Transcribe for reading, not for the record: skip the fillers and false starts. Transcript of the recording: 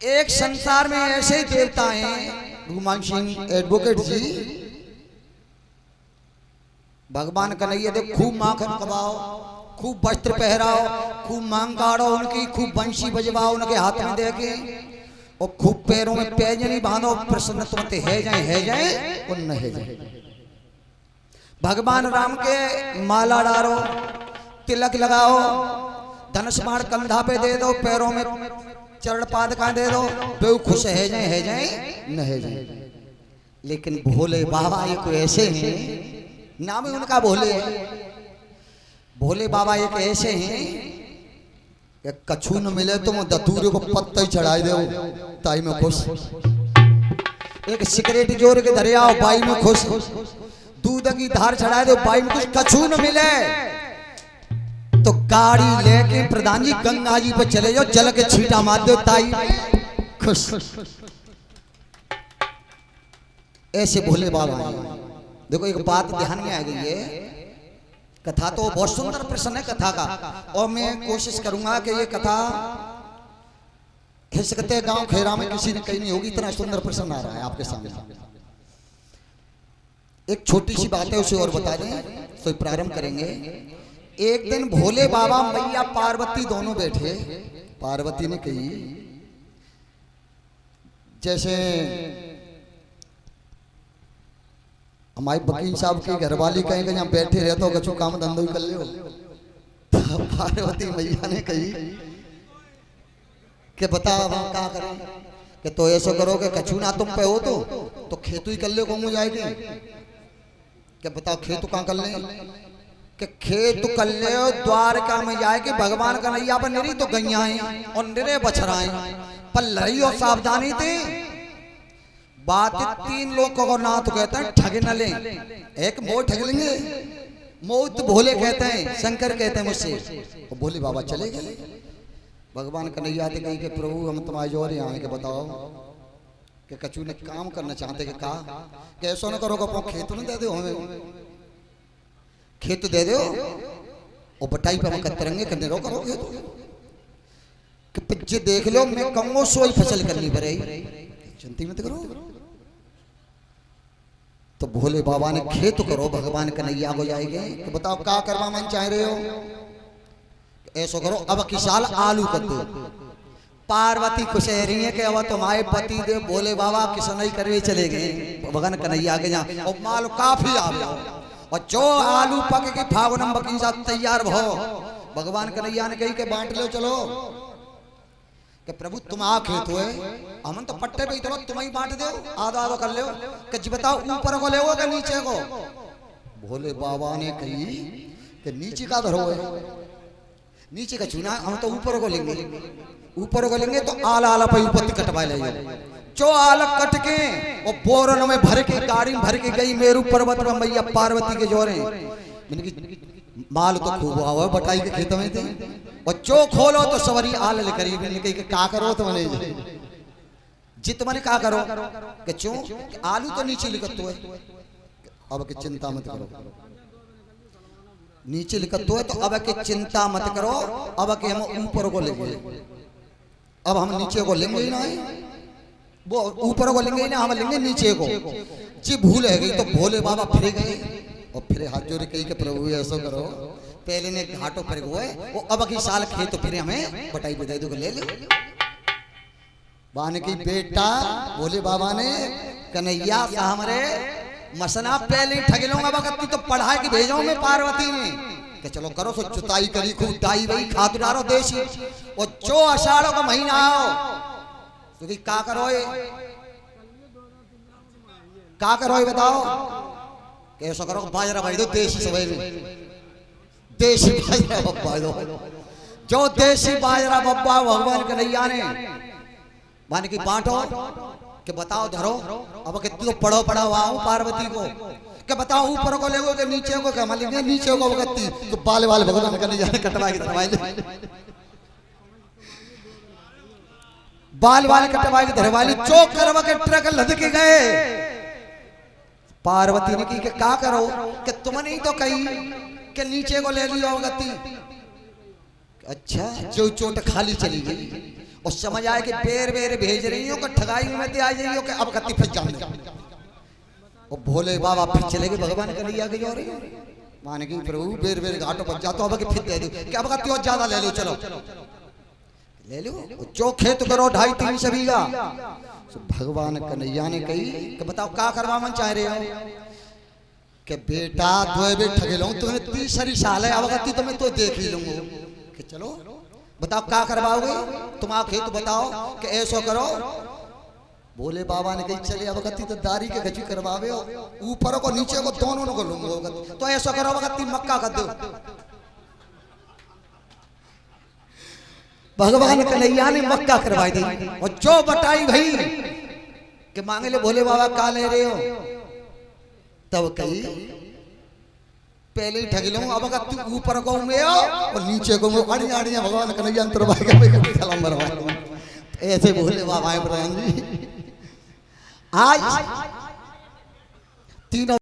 एक संसार में ऐसे देवता हैं भगवान सिंह एडवोकेट जी, भगवान कन्हैया दे खूब माखन कमाओ, खूब वस्त्र पहराओ, खूब मांग गाड़ो उनकी, खूब बंशी बजवाओ उनके हाथ में दे के, और खूब पैरों में पैजनी बांधो, प्रसन्न तुमते है जाए और न है जाए। भगवान राम के माला डालो, तिलक लगाओ, धनुष बाण कंधा पे दे दो, पैरों में चरण पादका दे दो, बेव खुश है जाए न है जाए। लेकिन भोले बाबा एक ऐसे हैं, नाम ही उनका भोले है, भोले बाबा एक ऐसे हैं कि कछु न मिले तो दतूरे को पत्ता ही चढ़ाई दो ताई में खुश, एक सिगरेट जोर के धरे आओ बाई में खुश, दूध की धार चढ़ाए दो बाई में खुश, कछु न मिले तो गाड़ी लेके प्रधान जी गंगा जी पे चले जाओ, जल के छींटा मार दो ताई खुश। ऐसे भोले बाबा हैं। देखो एक बात ध्यान में आ गई है, कथा तो बहुत सुंदर प्रश्न है कथा का, और मैं कोशिश करूंगा कि ये कथा खिसकते गांव खेरा में किसी ने कही नहीं होगी, इतना सुंदर प्रश्न आ रहा है आपके सामने। एक छोटी सी बात है उसे और बता दें तो प्रारंभ करेंगे। एक दिन भोले बाबा मैया पार्वती दोनों बैठे, पार्वती ने कही जैसे हमारे वकील साहब की घरवाली कहीं यहाँ बैठे रहते हो कछु काम धंधो कर ले हो, तो पार्वती मैया ने कही कि बता हम क्या करें, कि तो ऐसा करो कि कछु ना तुम पे हो तो खेतु ही कर ले कौन जाएगी, कि बताओ खेतु कहाँ कर ले, कि खेत कर ले द्वारका में जाए कि भगवान कन्हैया पर निरी तो गैयाएं और निरे बछराएं पर लड़ी और सावधानी थी। बात तीन लोग को ना तो कहते हैं ठग न ले, एक मोह ठग लेंगे, मोह तो भोले कहते हैं, शंकर कहते हैं मुझसे, और भोले बाबा चले गए। भगवान कन्हैया थे कही कि प्रभु हम तुम्हारे जोर यहाँ के बताओ कि कछु ने काम करना चाहते कि कहा कि ऐसा न करो कि खेत न दे दो, हमें खेत दे दो और बटाई पे हम कतरेंगे करने रो करो खेत कि पिछे देख लो मैं कहूँ सोई फसल करनी पड़ेगी, चिंता मत करो। तो भोले बाबा ने खेत करो, भगवान कन्हैया को जाएंगे कि बताओ क्या करवा मन चाह रहे हो, ऐसा करो अब की साल आलू कर दो। पार्वती खुश रही है कि अब तुम्हारे पति देव भोले बाबा किसनई करवे चले गए भगवान कन्हैया के यहाँ, और माल काफी आ गया, और जो आलू पक के फागुनम बकीजा तैयार भो, भगवान कन्हैया ने कही के बांट लो चलो, कि प्रभु तुम आ खेत हुए हम तो पट्टे पे ही तो तुम ही बांट दो, आधा आधा कर लो, कि जी बताओ ऊपर को ले कि नीचे को। भोले बाबा ने कही कि नीचे का धरो है, नीचे का चुना हम तो ऊपर को लेंगे, ऊपर को लेंगे तो आला आला पे ऊपर कटवा ले, जो आल कट के और बोरन में भर के गाड़ी में भर के गई मेरू पर्वत पर मैया पार्वती के जोरे, माल तो खूब हुआ बटाई के खेत में थे, और जो खोलो तो सवरी आल लेकर कही क्या करो तो मैंने जित मैंने क्या करो कि क्यों आलू तो नीचे लिखत तो है, अब की चिंता मत करो, नीचे लिखत तो है तो अब की चिंता मत करो, अब के हम ऊपर को लेंगे, अब हम नीचे को लेंगे ही ना, वो ऊपर को लेंगे ही ना, हम लेंगे नीचे को। जी भूल है गई तो भोले बाबा फिर गए और फिर हाथ जोड़ कही के प्रभु ऐसा करो, पहले ने घाटों पर हुए वो अब की साल खेत तो फिर हमें बटाई पे दे दो, ले ले। बान की बेटा भोले बाबा ने कन्हैया हमारे मसना पहले ठग लूंगा वक्त तो पढ़ाई की भेजो में पार्वती ने कि चलो करो सो चुताई करी खूब दाई वही खाद डारो देसी, और जो आषाढ़ों का महीना आओ तो क्या करो क्या करो बताओ, कैसा करो बाजरा भाई दो देसी सवाई में, देसी बाजरा बब्बा दो, जो देसी बाजरा बब्बा भगवान कन्हैया ने मान की बांटो कि बताओ धरो, अब कितने पढ़ो पढ़ा हुआ हूँ पार्वती को कि बताओ ऊपर को लेगो कि नीचे को, क्या लेंगे नीचे को गत्ती तो बाल बाल भगवान कन्हैया ने कटवा के धरवाई, बाल बाल कटवा के धरवाली, चौक करवा के ट्रक लद के गए। पार्वती ने की क्या करो कि तुमने ही तो कही कि नीचे को ले लियो गति, अच्छा जो चोट खाली चली गई और समझ आए कि बेर बेर भेज रही हो कि ठगाई में ते आ जाइयो कि अब कत्ती फिर जान और भोले बाबा फिर चले गए भगवान के लिए आगे और मान की प्रभु बेर बेर घाटों पर जाता अब फिर दे दो कि अब कत्ती और ज्यादा ले लो चलो ले लो जो खेत करो 2.5-3 बीघा। भगवान कन्हैया ने कही कि बताओ क्या करवा मन चाह रहे हो कि बेटा दो बे ठगे लो तुम्हें 30 साल है अब कत्ती तुम्हें तो देख ही लूंगा कि चलो बताओ क्या करवाओगे तुम आ खेत बताओ कि ऐसा करो। बोले बाबा ने कही चले अब कत्ती तो दारी के गची करवावे ऊपर को नीचे को दोनों को लूंगा तो ऐसा करो अब कत्ती मक्का कर दो। भगवान कन्हैया ने मक्का करवाई दी और जो बटाई भाई कि मांगे ले भोले बाबा का ले रहे हो तब कही पहले ही ठगी लूं अब अगर तू ऊपर को में और नीचे को में अड़ी अड़िया भगवान कन्हैया अंतर भाई के सलाम बरवा ऐसे भोले बाबा इब्राहिम जी आज तीनों